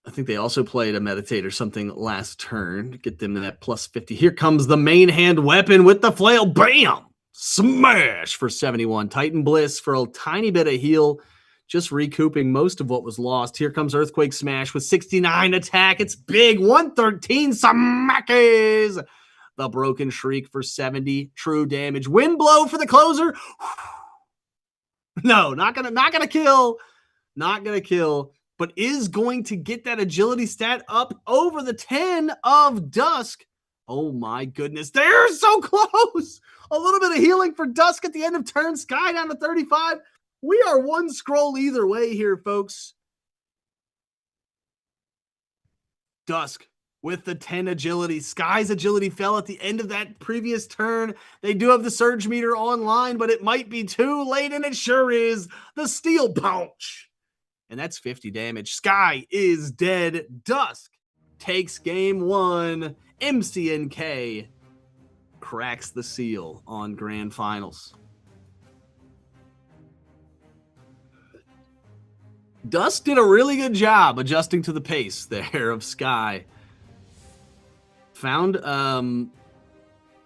I think they also played a meditate or something last turn to get them to that plus 50. Here comes the main hand weapon with the flail. Bam! Smash for 71. Titan Bliss for a tiny bit of heal, just recouping most of what was lost. Here comes Earthquake Smash with 69 attack. It's big. 113 smackers. The Broken Shriek for 70 true damage. Wind Blow for the closer. No, not gonna kill. Not gonna kill, but is going to get that agility stat up over the 10 of Dusk. Oh my goodness, they're so close. A little bit of healing for Dusk at the end of turn. Sky down to 35. We are one scroll either way here, folks. Dusk with the 10 agility. Sky's agility fell at the end of that previous turn. They do have the surge meter online, but it might be too late, and it sure is. The Steel Punch. And that's 50 damage. Sky is dead. Dusk takes game 1. MCNK cracks the seal on Grand Finals. Dusk did a really good job adjusting to the pace there of Sky. Found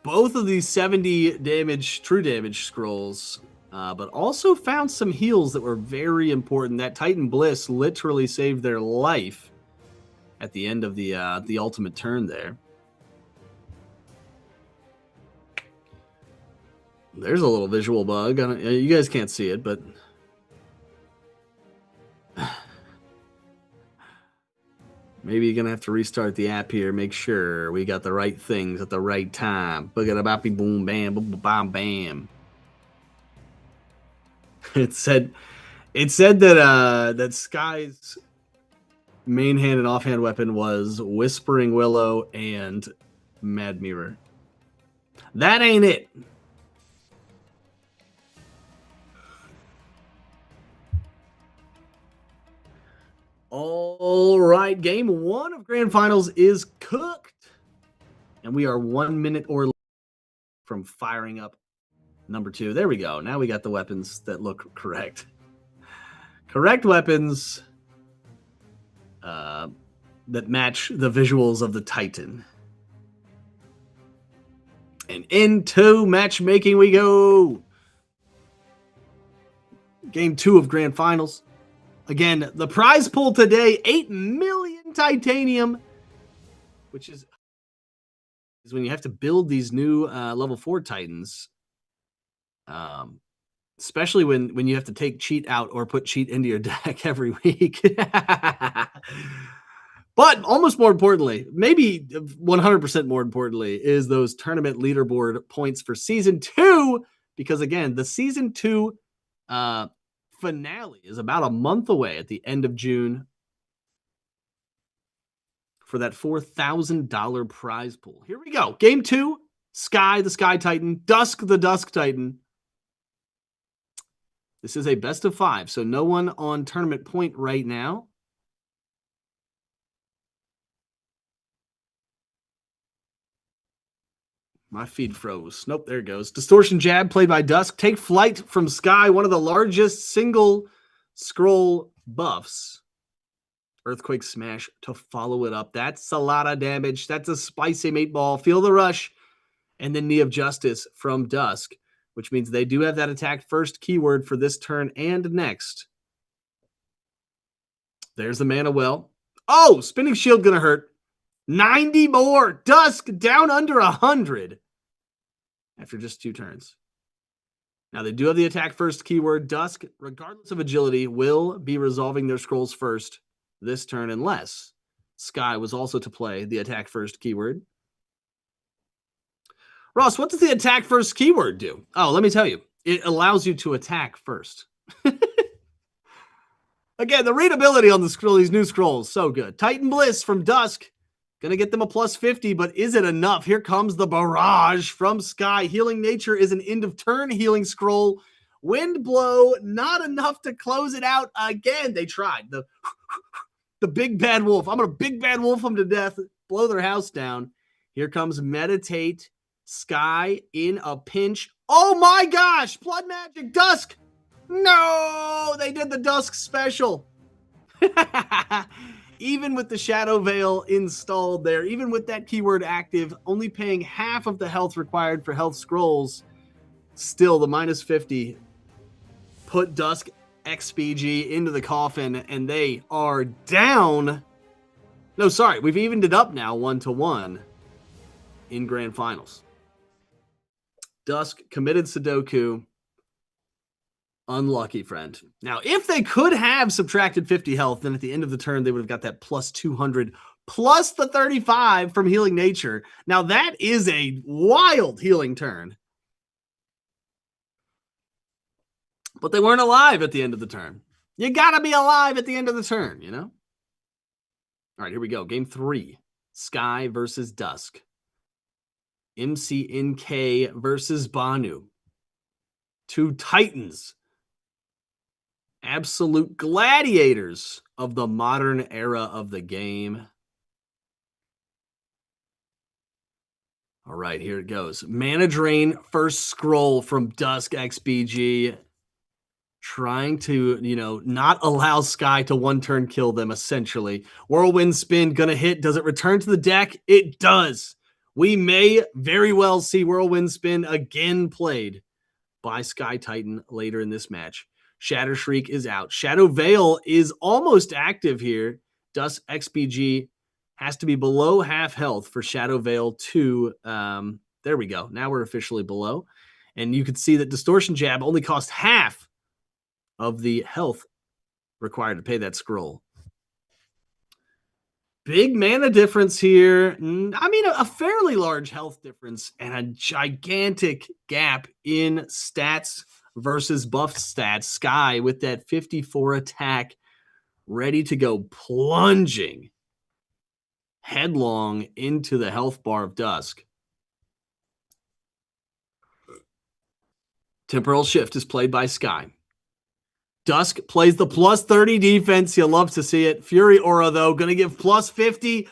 both of these 70 damage, true damage scrolls, but also found some heals that were very important. That Titan Bliss literally saved their life at the end of the ultimate turn there. There's a little visual bug. You guys can't see it, but maybe you're going to have to restart the app here. Make sure we got the right things at the right time. Boogada boom bam boom bam bam. It said that Sky's main hand and offhand weapon was Whispering Willow and Mad Mirror. That ain't it. All right, game 1 of Grand Finals is cooked. And we are 1 minute or less from firing up number 2. There we go. Now we got the weapons that look correct. Correct weapons that match the visuals of the Titan. And into matchmaking we go. Game 2 of Grand Finals. Again, the prize pool today, 8 million titanium, which is when you have to build these new level 4 Titans. Especially when you have to take cheat out or put cheat into your deck every week. But almost more importantly, maybe 100% more importantly, is those tournament leaderboard points for Season 2. Because again, the Season 2 finale is about a month away at the end of June for that $4,000 prize pool. Here we go. Game 2, Sky, the Sky Titan, Dusk, the Dusk Titan. This is a best of 5, so no one on tournament point right now. My feed froze. Nope, there it goes. Distortion Jab played by Dusk. Take Flight from Sky, one of the largest single scroll buffs. Earthquake Smash to follow it up. That's a lot of damage. That's a spicy meatball. Feel the rush. And then Knee of Justice from Dusk, which means they do have that attack first keyword for this turn and next. There's the Mana Well. Oh, Spinning Shield gonna hurt. 90 more. Dusk down under 100 after just 2 turns. Now they do have the attack first keyword. Dusk, regardless of agility, will be resolving their scrolls first this turn unless Sky was also to play the attack first keyword. Ross, what does the attack first keyword do? Oh, let me tell you. It allows you to attack first. Again, the readability on these new scrolls, so good. Titan Bliss from Dusk. Going to get them a plus 50, but is it enough? Here comes the barrage from Sky. Healing Nature is an end of turn healing scroll. Wind Blow, not enough to close it out again. They tried. The big bad wolf. I'm going to big bad wolf them to death, blow their house down. Here comes Meditate. Sky in a pinch. Oh my gosh! Blood Magic Dusk! No! They did the Dusk special. Even with the Shadow Veil installed there, even with that keyword active, only paying half of the health required for health scrolls, still the minus 50 put Dusk XBG into the coffin, and they are down. No, sorry, we've evened it up now 1-1 in Grand Finals. Dusk committed Sudoku. Unlucky, friend. Now, if they could have subtracted 50 health, then at the end of the turn, they would have got that plus 200, plus the 35 from Healing Nature. Now, that is a wild healing turn. But they weren't alive at the end of the turn. You got to be alive at the end of the turn, you know? All right, here we go. Game 3. Sky versus Dusk. MCNK versus Banu. 2 Titans. Absolute gladiators of the modern era of the game. All right, here it goes. Mana Drain, first scroll from Dusk XBG. Trying to, not allow Sky to one-turn kill them, essentially. Whirlwind Spin, gonna hit. Does it return to the deck? It does. We may very well see Whirlwind Spin again played by Sky Titan later in this match. Shatter Shriek is out. Shadow Veil is almost active here. Dusk XBG has to be below half health for Shadow Veil to, there we go. Now we're officially below. And you can see that Distortion Jab only cost half of the health required to pay that scroll. Big mana difference here. I mean, a fairly large health difference and a gigantic gap in stats versus buff stats. Sky with that 54 attack ready to go plunging headlong into the health bar of Dusk. Temporal Shift is played by Sky. Dusk plays the plus 30 defense. You'll love to see it. Fury Aura, though, going to give plus 50.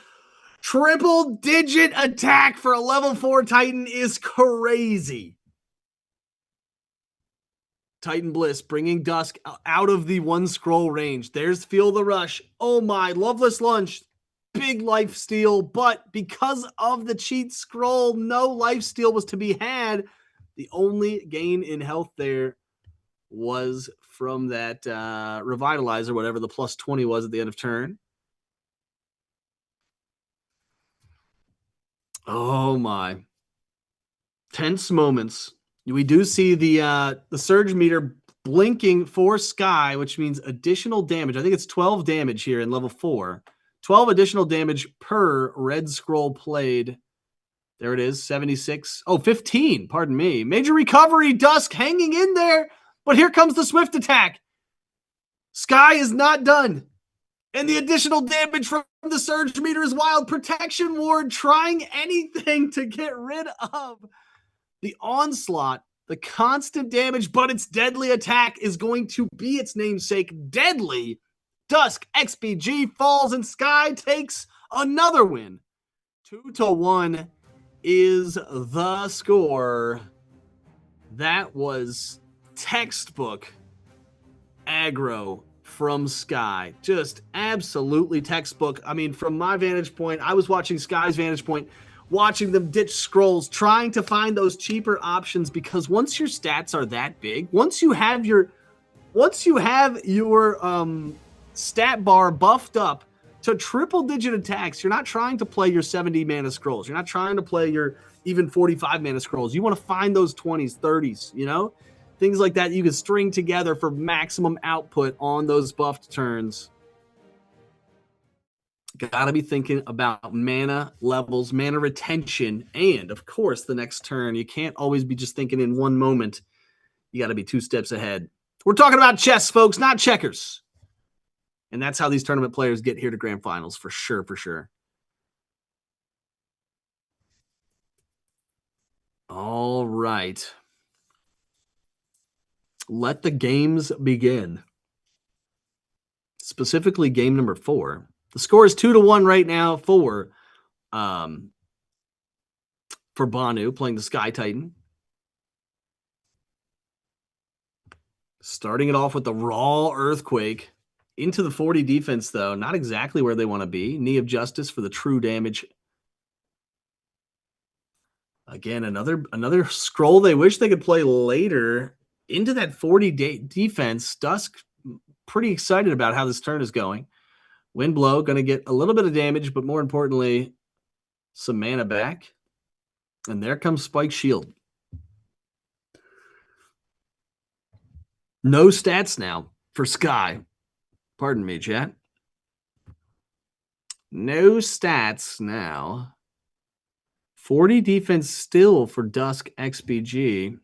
Triple digit attack for a level 4 Titan is crazy. Titan Bliss bringing Dusk out of the 1 scroll range. There's Feel the Rush. Oh my, Loveless Lunge. Big life steal, but because of the cheat scroll, no life steal was to be had. The only gain in health there was from that Revitalizer, whatever the plus 20 was at the end of turn. Oh my. Tense moments. We do see the surge meter blinking for Sky, which means additional damage. I think it's 12 damage here in level 4. 12 additional damage per red scroll played. There it is, 76. Oh, 15, pardon me. Major recovery, Dusk hanging in there, but here comes the swift attack. Sky is not done. And the additional damage from the surge meter is wild. Protection Ward trying anything to get rid of the onslaught, the constant damage, but its deadly attack is going to be its namesake, deadly. Dusk XBG falls and Sky takes another win. 2-1 is the score. That was textbook aggro from Sky. Just absolutely textbook. I mean, from my vantage point, I was watching Sky's vantage point, watching them ditch scrolls, trying to find those cheaper options, because once your stats are that big, once you have your stat bar buffed up to triple digit attacks, you're not trying to play your 70 mana scrolls. You're not trying to play your even 45 mana scrolls. You want to find those 20s, 30s, things like that you can string together for maximum output on those buffed turns. Gotta be thinking about mana levels, mana retention, and of course the next turn. You can't always be just thinking in one moment. You got to be 2 steps ahead. We're talking about chess, folks, not checkers. And that's how these tournament players get here to grand finals, for sure, for sure. All right. Let the games begin. Specifically, game number 4. The score is 2-1 right now for Banu playing the Sky Titan. Starting it off with the raw Earthquake. Into the 40 defense, though. Not exactly where they want to be. Knee of Justice for the true damage. Again, another scroll they wish they could play later. Into that 40 defense. Dusk pretty excited about how this turn is going. Wind Blow going to get a little bit of damage, but more importantly, some mana back. And there comes Spike Shield. No stats now for Sky. Pardon me, chat. No stats now. 40 defense still for Dusk XBG.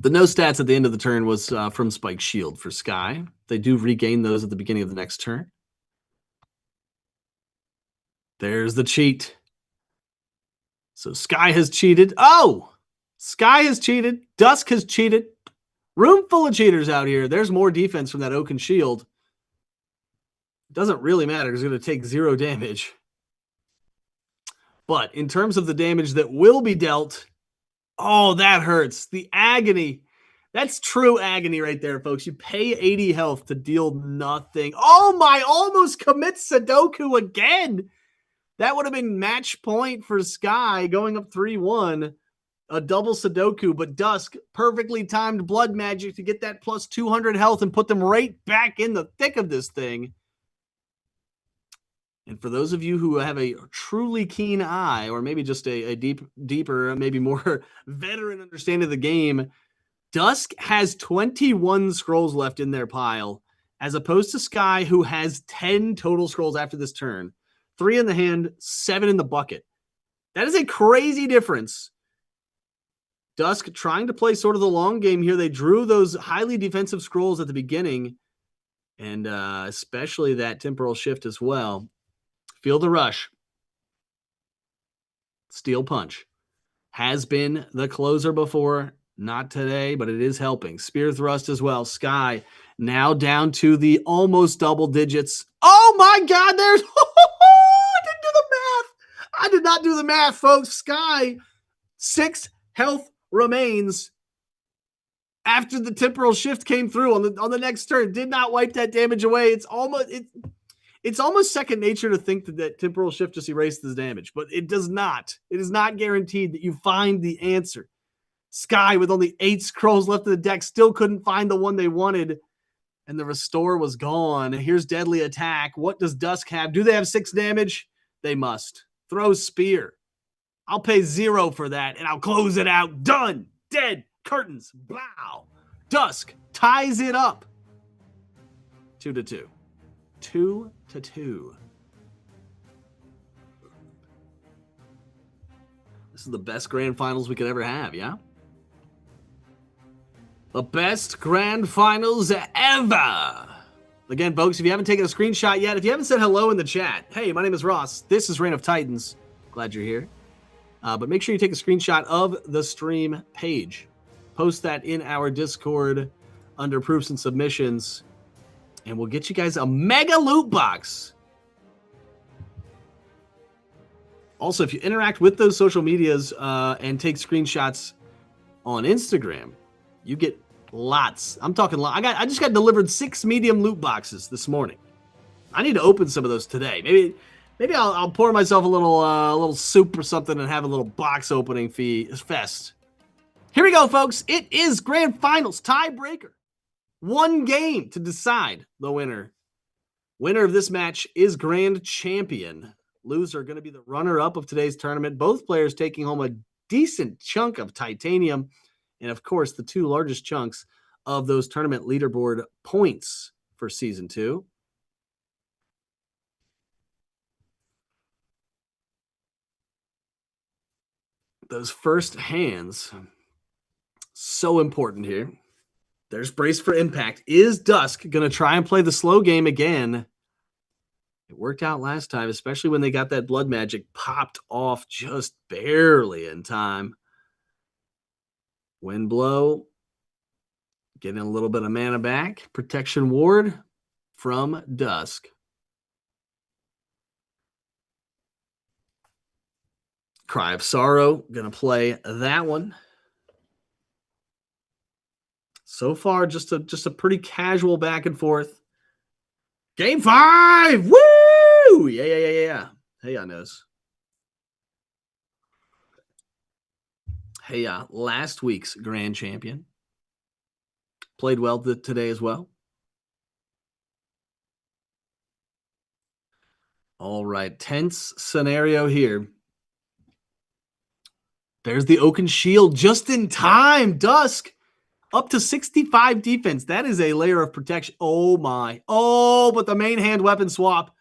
The no stats at the end of the turn was from Spike Shield for Sky. They do regain those at the beginning of the next turn. There's the cheat. So Sky has cheated. Oh! Sky has cheated. Dusk has cheated. Room full of cheaters out here. There's more defense from that Oaken Shield. Doesn't really matter. It's going to take 0 damage. But in terms of the damage that will be dealt, oh, that hurts. The agony. That's true agony right there, folks. You pay 80 health to deal nothing. Oh my, almost commits Sudoku again. That would have been match point for Sky going up 3-1. A double Sudoku, but Dusk perfectly timed blood magic to get that plus 200 health and put them right back in the thick of this thing. And for those of you who have a truly keen eye, or maybe just a deeper, maybe more veteran understanding of the game, Dusk has 21 scrolls left in their pile, as opposed to Sky, who has 10 total scrolls after this turn. 3 in the hand, 7 in the bucket. That is a crazy difference. Dusk trying to play sort of the long game here. They drew those highly defensive scrolls at the beginning, and especially that temporal shift as well. Feel the rush. Steel Punch has been the closer before. Not today, but it is helping. Spear Thrust as well. Sky now down to the almost double digits. Oh my God, there's... I didn't do the math. I did not do the math, folks. Sky, 6 health remains after the temporal shift came through on the next turn. Did not wipe that damage away. It's almost second nature to think that temporal shift just erases the damage, but it does not. It is not guaranteed that you find the answer. Sky, with only 8 scrolls left in the deck, still couldn't find the one they wanted, and the restore was gone. Here's Deadly Attack. What does Dusk have? Do they have 6 damage? They must. Throw Spear. I'll pay 0 for that, and I'll close it out. Done. Dead. Curtains. Blow. Dusk ties it up. 2-2. 2-2. This is the best grand finals we could ever have, yeah? The best grand finals ever. Again, folks, if you haven't taken a screenshot yet, if you haven't said hello in the chat, hey, my name is Ross. This is Reign of Titans. Glad you're here. But make sure you take a screenshot of the stream page. Post that in our Discord under proofs and submissions, and we'll get you guys a mega loot box. Also, if you interact with those social medias and take screenshots on Instagram, you get lots. I'm talking lots. I just got delivered 6 medium loot boxes this morning. I need to open some of those today. Maybe I'll pour myself a little soup or something and have a little box opening fest. Here we go, folks. It is grand finals tiebreaker. 1 game to decide the winner. Winner of this match is grand champion. Loser going to be the runner-up of today's tournament. Both players taking home a decent chunk of titanium, and of course, the 2 largest chunks of those tournament leaderboard points for Season 2. Those first hands, so important here. There's Brace for Impact. Is Dusk going to try and play the slow game again? It worked out last time, especially when they got that blood magic popped off just barely in time. Wind Blow, getting a little bit of mana back. Protection Ward from Dusk. Cry of Sorrow, going to play that one. So far, just a pretty casual back and forth. Game 5! Woo! Yeah. Hey, knows. Hey, last week's grand champion. Played well today as well. All right, tense scenario here. There's the Oaken Shield just in time. Dusk up to 65 defense. That is a layer of protection. Oh my. Oh, but the main hand weapon swap.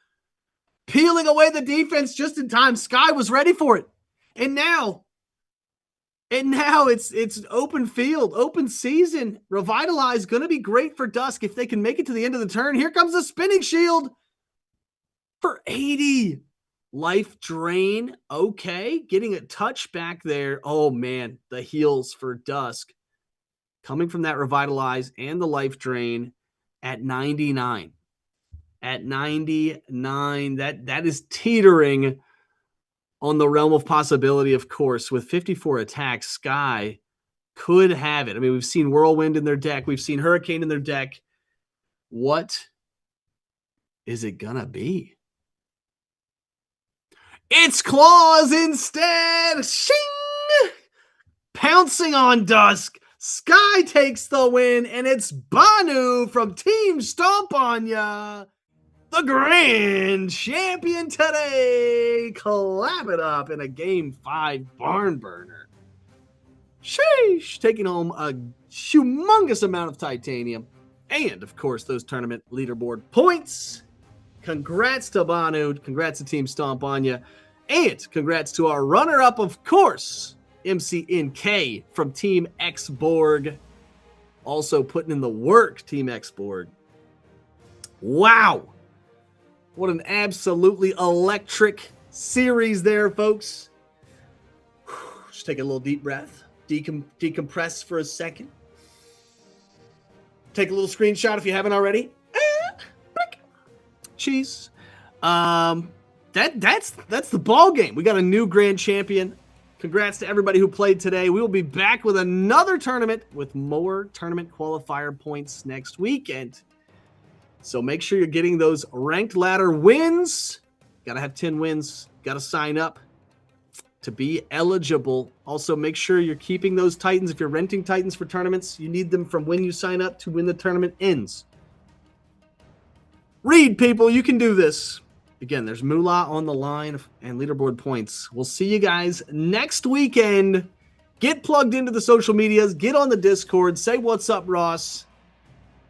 Peeling away the defense just in time. Sky was ready for it. And now it's open field, open season. Revitalize going to be great for Dusk if they can make it to the end of the turn. Here comes the spinning shield for 80. Life drain. Okay. Getting a touch back there. Oh man, the heals for Dusk. Coming from that Revitalize and the life drain at 99. At 99, that is teetering on the realm of possibility, of course. With 54 attacks, Sky could have it. I mean, we've seen Whirlwind in their deck. We've seen Hurricane in their deck. What is it gonna be? It's Claws instead! Shing! Pouncing on Dusk. Sky takes the win, and it's Banu from Team Stomp On Ya, the grand champion today. Clap it up in a Game 5 barn burner. Sheesh, taking home a humongous amount of titanium. And, of course, those tournament leaderboard points. Congrats to Banu. Congrats to Team Stomp On Ya. And congrats to our runner-up, of course, MCNK from Team Xborg. Also putting in the work, Team Xborg. Wow. What an absolutely electric series there, folks. Just take a little deep breath. Decompress for a second. Take a little screenshot if you haven't already. Cheese. That's the ball game. We got a new grand champion. Congrats to everybody who played today. We will be back with another tournament with more tournament qualifier points next weekend. So make sure you're getting those ranked ladder wins. Got to have 10 wins. Got to sign up to be eligible. Also, make sure you're keeping those Titans. If you're renting Titans for tournaments, you need them from when you sign up to when the tournament ends. Read, people. You can do this. Again, there's Moolah on the line and leaderboard points. We'll see you guys next weekend. Get plugged into the social medias. Get on the Discord. Say what's up, Ross.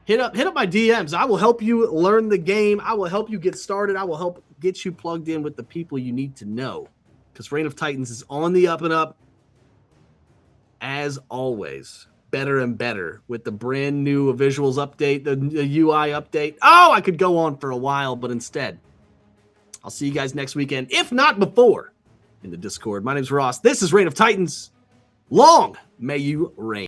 Hit up my DMs. I will help you learn the game. I will help you get started. I will help get you plugged in with the people you need to know. Because Reign of Titans is on the up and up. As always, better and better with the brand new visuals update, the UI update. Oh, I could go on for a while, but instead, I'll see you guys next weekend, if not before, in the Discord. My name's Ross. This is Reign of Titans. Long may you reign.